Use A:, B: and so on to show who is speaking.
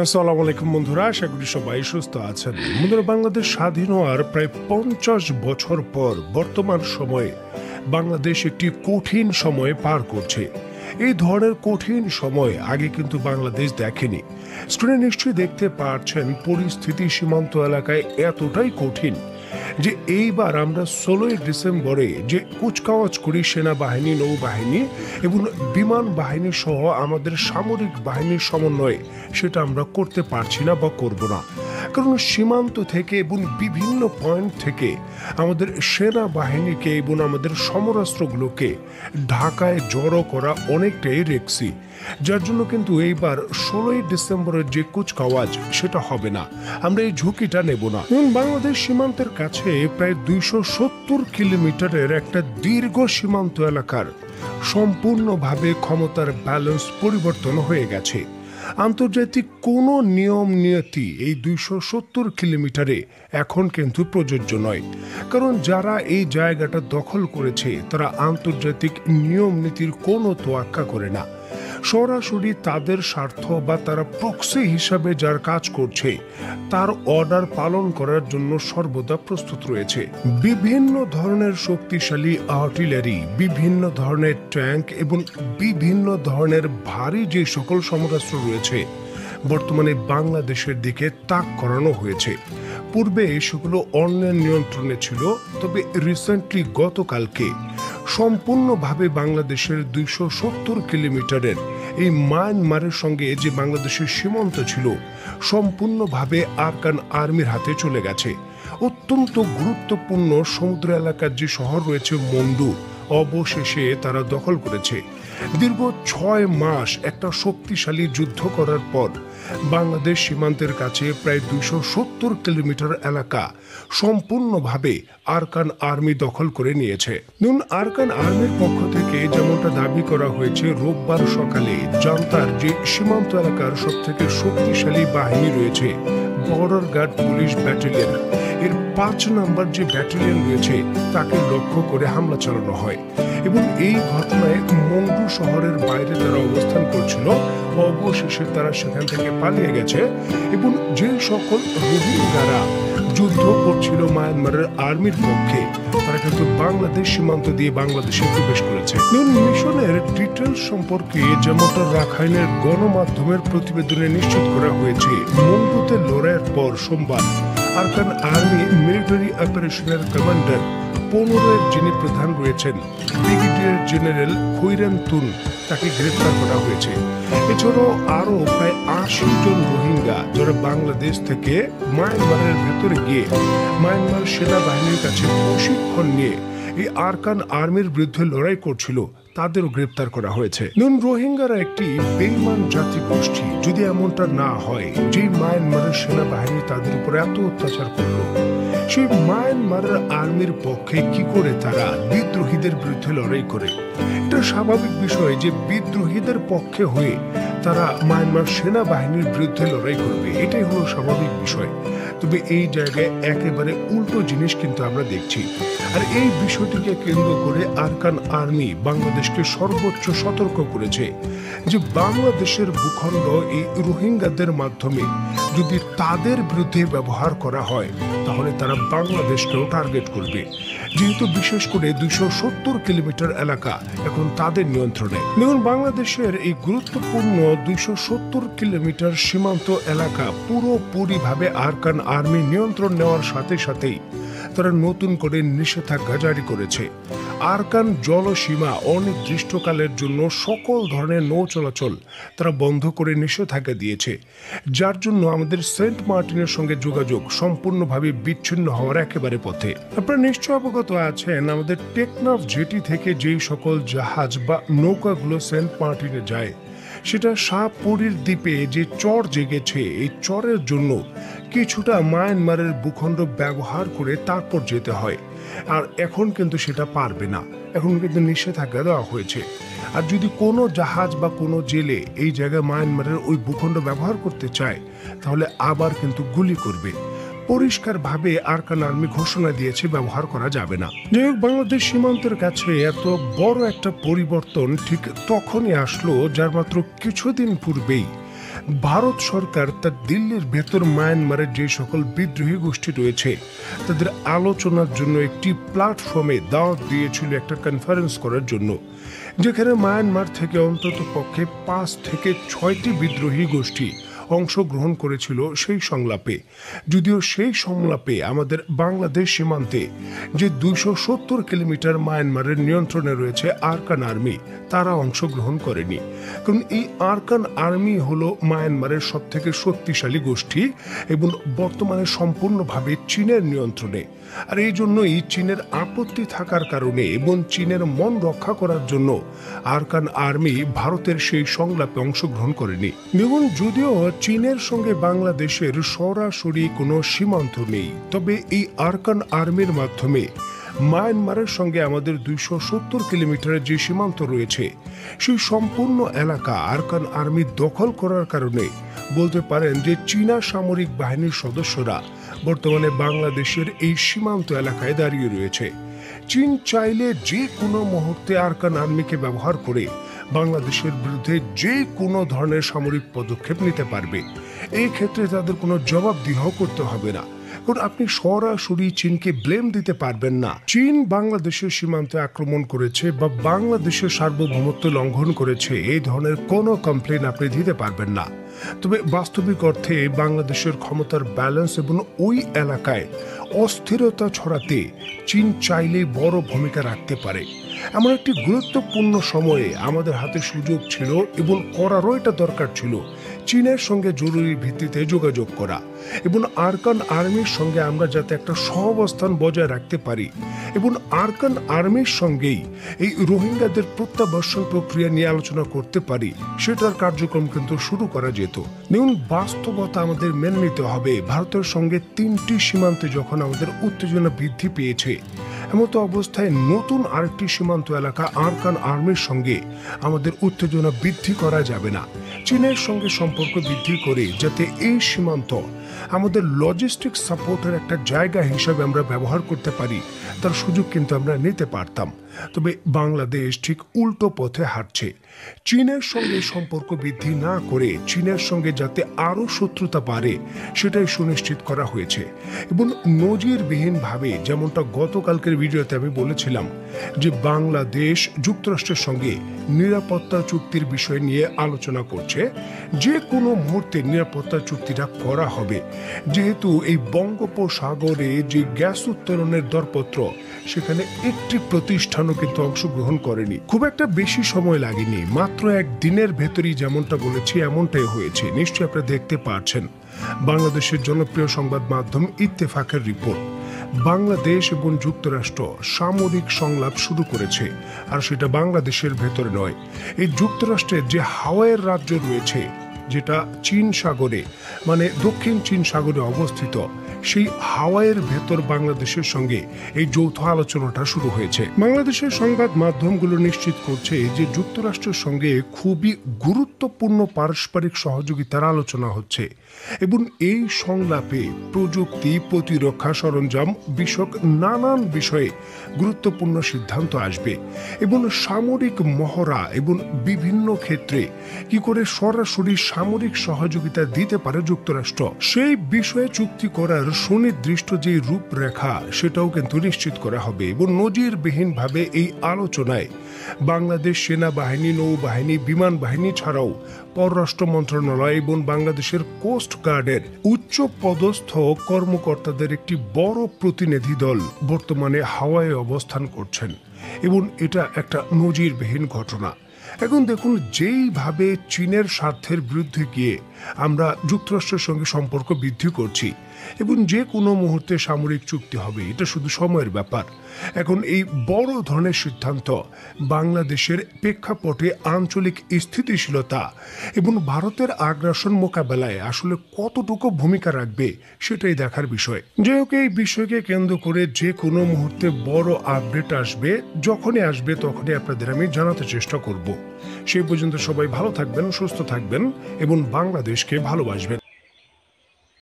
A: আসসালামু আলাইকুম বন্ধুরা, আশা করি সবাই সুস্থ আছেন। বন্ধুরা, বাংলাদেশ স্বাধীন হওয়ার প্রায় 50 বছর পর বর্তমান সময়ে বাংলাদেশ একটি কঠিন সময় পার করছে। এই ধরনের কঠিন সময় আগে কিন্তু বাংলাদেশ দেখেনি। স্ক্রিনে নিশ্চয়ই দেখতে পাচ্ছেন পরিস্থিতি সীমান্ত এলাকায় এতটাই কঠিন যে এইবার আমরা 16 ডিসেম্বরে যে কুচকাওয়াজ করি সেনাবাহিনী, নৌবাহিনী এবং বিমান বাহিনী সহ আমাদের সামরিক বাহিনীর সমন্বয়ে, সেটা আমরা করতে পারছি না বা করব না। কারণ সীমান্ত থেকে এবং বিভিন্ন পয়েন্ট থেকে আমাদের সেনাবাহিনীকে এবং আমাদের সমরাস্ত্রগুলোকে ঢাকায় জড়ো করা অনেকটাই রিস্কি, যার জন্য কিন্তু এইবার 16 ডিসেম্বরের যে কুচকাওয়াজ সেটা হবে না। আমরা এই ঝুঁকিটা নেব না। এবং বাংলাদেশ সীমান্তের কাছে প্রায় 270 কিলোমিটারের একটা দীর্ঘ সীমান্ত এলাকার সম্পূর্ণভাবে ক্ষমতার ব্যালেন্স পরিবর্তন হয়ে গেছে। আন্তর্জাতিক কোনো নিয়ম নিয়তি এই 270 কিলোমিটারে এখন কিন্তু প্রযোজ্য নয়। কারণ যারা এই জায়গাটা দখল করেছে তারা আন্তর্জাতিক নিয়ম নীতির কোনো তোয়াক্কা করে না। সরাসরি তাদের স্বার্থ বা তারা প্রক্সি হিসাবে যার কাজ করছে তার অর্ডার পালন করার জন্য সর্বদা প্রস্তুত রয়েছে। বিভিন্ন ধরনের শক্তিশালী আর্টিলারি, বিভিন্ন ধরনের ট্যাঙ্ক এবং বিভিন্ন ধরনের ভারী যে সকল সমরাস্ত্র রয়েছে বর্তমানে বাংলাদেশের দিকে তাক করানো হয়েছে। পূর্বে সেগুলো অন্যের নিয়ন্ত্রণে ছিল, তবে রিসেন্টলি গতকালকে সম্পূর্ণভাবে বাংলাদেশের 270 কিলোমিটারের এই মায়ানমারের সঙ্গে যে বাংলাদেশের সীমান্ত ছিল সম্পূর্ণভাবে আরাকান আর্মির হাতে চলে গেছে। অত্যন্ত গুরুত্বপূর্ণ সমুদ্র এলাকার যে শহর রয়েছে মন্ডু, অবশেষে তারা দখল করেছে। দীর্ঘ 6 মাস একটা শক্তিশালী যুদ্ধ করার পর বাংলাদেশ সীমান্তের কাছে প্রায় 270 কিলোমিটার এলাকা সম্পূর্ণভাবে আরাকান আর্মি দখল করে নিয়েছে। নুন আরাকান আর্মির পক্ষ থেকে যেমনটা দাবি করা হয়েছে, রোববার সকালে জান্তার যে সীমান্ত এলাকার সব থেকে শক্তিশালী বাহিনী রয়েছে বর্ডার গার্ড পুলিশ ব্যাটালিয়ন, এর 5 নম্বর যে ব্যাটালিয়ন রয়েছে তাকে লক্ষ্য করে হামলা চালানো হয় এবং এই ঘটনায় মংডু শহরের বাইরে তারা অবস্থান করছিল। অবশেষে তারা সেখান থেকে পালিয়ে গেছে এবং যে সকল রোহিঙ্গারা যুদ্ধ করছিল মায়ানমারের আর্মির পক্ষে তারা কিন্তু বাংলাদেশ সীমান্ত দিয়ে বাংলাদেশে প্রবেশ করেছে। মিশনের ডিটেলস সম্পর্কে যেমনটা রাখাইনের গণমাধ্যমের প্রতিবেদনে নিশ্চিত করা হয়েছে, মংডুতে লড়াইয়ের পর সোমবার আরাকান আর্মি মিলিটারি অপারেশনের কমান্ডার 15-এর যিনি প্রধান রয়েছেন ব্রিগেডিয়ার জেনারেল খৈরান তুন, তাকে গ্রেফতার করা হয়েছে। এছাড়াও আরো প্রায় 80 জন রোহিঙ্গা যারা বাংলাদেশ থেকে মায়ানমারের ভেতরে গিয়ে মায়ানমার সেনাবাহিনীর কাছে প্রশিক্ষণ নিয়ে এই আরাকান আর্মির বিরুদ্ধে লড়াই করছিল, তাদেরও গ্রেপ্তার করা হয়েছে। রোহিঙ্গারা একটি বেঈমান জাতি গোষ্ঠী। যদি এমনটা না হয় যে মায়ানমারের সেনাবাহিনী তাদের উপর এত অত্যাচার করলো, সেই মায়ানমারের আর্মির পক্ষে কি করে তারা বিদ্রোহীদের বিরুদ্ধে লড়াই করে? এটা স্বাভাবিক বিষয় যে বিদ্রোহীদের পক্ষে হয়ে তারা মায়ানমার সেনাবাহিনীর বিরুদ্ধে লড়াই করবে, এটাই হলো স্বাভাবিক বিষয়। তবে এই জায়গায় একেবারে উল্টো জিনিস কিন্তু আমরা দেখছি। আর এই বিষয়টিকে কেন্দ্র করে আরাকান আর্মি বাংলাদেশকে সর্বোচ্চ সতর্ক করেছে যে বাংলাদেশের ভূখণ্ড এই রোহিঙ্গাদের মাধ্যমে যদি তাদের বিরুদ্ধে ব্যবহার করা হয় তাহলে তারা বাংলাদেশকেও টার্গেট করবে, যেহেতু বিশেষ করে 270 কিলোমিটার এলাকা এখন তাদের নিয়ন্ত্রণে। দেখুন, বাংলাদেশের এই গুরুত্বপূর্ণ 270 কিলোমিটার সীমান্ত এলাকা পুরোপুরিভাবে আরাকান আর্মি নিয়ন্ত্রণ নেওয়ার সাথে সাথেই তারা নতুন করে নিষেধাজ্ঞা জারি করেছে। আরাকান জলসীমা অনির্দিষ্টকালের জন্য সকল ধরনের নৌ চলাচল তারা বন্ধ করে নিষেধাজ্ঞা দিয়েছে, যার জন্য আমাদের সেন্ট মার্টিনের সঙ্গে যোগাযোগ সম্পূর্ণভাবে বিচ্ছিন্ন হওয়ার একেবারে পথে। আপনারা নিশ্চয় অবগত আছেন, আমাদের টেকনাফ জেটি থেকে যেই সকল জাহাজ বা নৌকাগুলো সেন্ট মার্টিনে যায় সেটা শাহপুরীর দ্বীপে যে চর জেগেছে, এই চরের জন্য কিছুটা মায়ানমারের ভূখণ্ড ব্যবহার করে তারপর যেতে হয়। আর এখন কিন্তু সেটা পারবে না, এখন কিন্তু নিষেধাজ্ঞা দেওয়া হয়েছে। আর যদি কোনো জাহাজ বা কোনো জেলে এই জায়গায় মায়ানমারের ওই ভূখণ্ড ব্যবহার করতে চায় তাহলে আবার কিন্তু গুলি করবে। পরিষ্কারভাবে আরাকান আর্মি ঘোষণা দিয়েছে ব্যবহার করা যাবে না। যাই হোক, বাংলাদেশ সীমান্তের কাছে এত বড় একটা পরিবর্তন ঠিক তখনই আসলো যার মাত্র কিছুদিন পূর্বেই ভারত সরকার তার দিল্লির ভেতর মায়ানমারের যে সকল বিদ্রোহী গোষ্ঠী রয়েছে তাদের আলোচনার জন্য একটি প্ল্যাটফর্মে দাওয়াত দিয়েছিল একটা কনফারেন্স করার জন্য, যেখানে মায়ানমার থেকে অন্তত পক্ষে 5 থেকে 6টি বিদ্রোহী গোষ্ঠী অংশগ্রহণ করেছিল সেই সংলাপে। যদিও সেই সংলাপে আমাদের বাংলাদেশ সীমান্তে যে 270 কিলোমিটার মায়ানমারের নিয়ন্ত্রণে রয়েছে আরাকান আর্মি, তারা অংশগ্রহণ করেনি। কারণ এই আরাকান আর্মি হলো মায়ানমারের সব থেকে শক্তিশালী গোষ্ঠী এবং বর্তমানে সম্পূর্ণভাবে চীনের নিয়ন্ত্রণে। আর এই জন্যই চীনের আপত্তি থাকার কারণে এবং চীনের মন রক্ষা করার জন্য আরাকান আর্মি ভারতের সেই সংলাপে অংশগ্রহণ করেনি। দেখুন, যদিও চীনের সঙ্গে বাংলাদেশের সরাসরি কোনো সীমান্ত নেই, তবে এই আরাকান আর্মির মাধ্যমে মায়ানমারের সঙ্গে আমাদের 270 কিলোমিটারের যে সীমান্ত রয়েছে সেই সম্পূর্ণ এলাকা আরাকান আর্মি দখল করার কারণে বলতে পারেন যে চীনা সামরিক বাহিনীর সদস্যরা বর্তমানে বাংলাদেশের এই সীমান্ত এলাকায় দাঁড়িয়ে রয়েছে। চীন চাইলে যে কোনো মুহূর্তে আরাকান আর্মিকে ব্যবহার করে বাংলাদেশের বিরুদ্ধে যে কোনো ধরনের সামরিক পদক্ষেপ নিতে পারবে। এই ক্ষেত্রে তাদের কোনো জবাবদিহ করতে হবে না, কারণ আপনি সরাসরি চীনকে ব্লেম দিতে পারবেন না। চীন বাংলাদেশের সীমান্তে আক্রমণ করেছে বা বাংলাদেশের সার্বভৌমত্ব লঙ্ঘন করেছে, এই ধরনের কোনো কমপ্লেন আপনি দিতে পারবেন না। তবে বাস্তবিক অর্থে বাংলাদেশের ক্ষমতার ব্যালেন্স এবং ওই এলাকায় অস্থিরতা ছড়াতে চীন চাইলে বড় ভূমিকা রাখতে পারে। এমন একটি গুরুত্বপূর্ণ সময়ে আমাদের হাতে সুযোগ ছিল এবং করারও এটা দরকার ছিল চীনের সঙ্গে জরুরি ভিত্তিতে যোগাযোগ করা এবং আরাকান আর্মির সঙ্গে আমরা যাতে একটা সহাবস্থান বজায় রাখতে পারি এবং আরাকান আর্মির সঙ্গেই এই রোহিঙ্গাদের প্রত্যাবাসন প্রক্রিয়া নিয়ে আলোচনা করতে পারি, সেটার কার্যক্রম কিন্তু শুরু করা যেত। দেখুন, বাস্তবতা আমাদের মেনে নিতে হবে। ভারতের সঙ্গে 3টি সীমান্তে যখন আমাদের উত্তেজনা বৃদ্ধি পেয়েছে, এমতো অবস্থায় নতুন আরেকটি সীমান্ত এলাকা আরাকান আর্মির সঙ্গে আমাদের উত্তেজনা বৃদ্ধি করা যাবে না। চীনের সঙ্গে সম্পর্ক বৃদ্ধি করে যাতে এই সীমান্ত আমাদের লজিস্টিক সাপোর্টের একটা জায়গা হিসাবে আমরা ব্যবহার করতে পারি, তার সুযোগ কিন্তু আমরা নিতে পারতাম। তবে বাংলাদেশ ঠিক উল্টো পথে হাঁটছে। চীনের সঙ্গে সম্পর্ক বৃদ্ধি না করে চীনের সঙ্গে যাতে আরো শত্রুতা বাড়ে সেটাই সুনিশ্চিত করা হয়েছে এবং নজিরবিহীনভাবে, যেমনটা গতকালকের ভিডিওতে আমি বলেছিলাম যে বাংলাদেশ যুক্তরাষ্ট্রের সঙ্গে নিরাপত্তা চুক্তির বিষয় নিয়ে আলোচনা করছে। যে কোনো মুহূর্তে নিরাপত্তা চুক্তিটা করা হবে, যেহেতু এই বঙ্গোপসাগরে যে গ্যাস উত্তোলনের দরপত্র, সেখানে একটি প্রতিষ্ঠানও কিন্তু অংশগ্রহণ করেনি। খুব একটা বেশি সময় লাগেনি, মাত্র 1 দিনের ভেতরই যেমনটা বলেছি এমনটাই হয়েছে। নিশ্চয়ই আপনারা দেখতে পাচ্ছেন বাংলাদেশের জনপ্রিয় সংবাদ মাধ্যম ইত্তেফাকের রিপোর্ট। বাংলাদেশ এবং যুক্তরাষ্ট্র সামরিক সংলাপ শুরু করেছে, আর সেটা বাংলাদেশের ভেতরে নয়। এই যুক্তরাষ্ট্রের যে হাওয়াইয়ের রাজ্য রয়েছে, যেটা চীন সাগরে মানে দক্ষিণ চীন সাগরে অবস্থিত, সেই হাওয়াইয়ের ভেতর বাংলাদেশের সঙ্গে এই যৌথ আলোচনাটা শুরু হয়েছে। বাংলাদেশের সংবাদ মাধ্যমগুলো নিশ্চিত করছে যে যুক্তরাষ্ট্রের সঙ্গে খুবই গুরুত্বপূর্ণ পারস্পরিক সহযোগিতার আলোচনা হচ্ছে এবং এই সংলাপে প্রযুক্তি, প্রতিরক্ষা সরঞ্জাম বিষয়ক নানান বিষয়ে গুরুত্বপূর্ণ সিদ্ধান্ত আসবে এবং সামরিক মহড়া এবং বিভিন্ন ক্ষেত্রে কি করে সরাসরি সামরিক সহযোগিতা দিতে পারে যুক্তরাষ্ট্র, সেই বিষয়ে চুক্তি করার সুনির্দিষ্ট যে রূপরেখা সেটাও কিন্তু নিশ্চিত করা হবে। এবং নজিরবিহীনভাবে এই আলোচনায় বাংলাদেশ সেনাবাহিনী, নৌবাহিনী, বিমান বাহিনী ছাড়াও পররাষ্ট্র মন্ত্রণালয় এবং বাংলাদেশের কোস্ট গার্ডের উচ্চ পদস্থ কর্মকর্তাদের একটি বড় প্রতিনিধি দল বর্তমানে হাওয়াইয়ে অবস্থান করছেন এবং এটা একটা নজিরবিহীন ঘটনা। এখন দেখুন, যেইভাবে চীনের স্বার্থের বিরুদ্ধে গিয়ে আমরা যুক্তরাষ্ট্রের সঙ্গে সম্পর্ক বৃদ্ধি করছি এবং যে কোনো মুহূর্তে সামরিক চুক্তি হবে, এটা শুধু সময়ের ব্যাপার। এখন এই বড় ধরনের সিদ্ধান্ত বাংলাদেশের প্রেক্ষাপটে আঞ্চলিক স্থিতিশীলতা এবং ভারতের আগ্রাসন মোকাবেলায় আসলে কতটুকু ভূমিকা রাখবে সেটাই দেখার বিষয়। যাই হোক, এই বিষয়কে কেন্দ্র করে যে কোনো মুহূর্তে বড় আপডেট আসবে, যখনই আসবে তখনই আপনাদের আমি জানাতে চেষ্টা করব। সেই পর্যন্ত সবাই ভালো থাকবেন, সুস্থ থাকবেন এবং বাংলাদেশকে ভালোবাসবেন।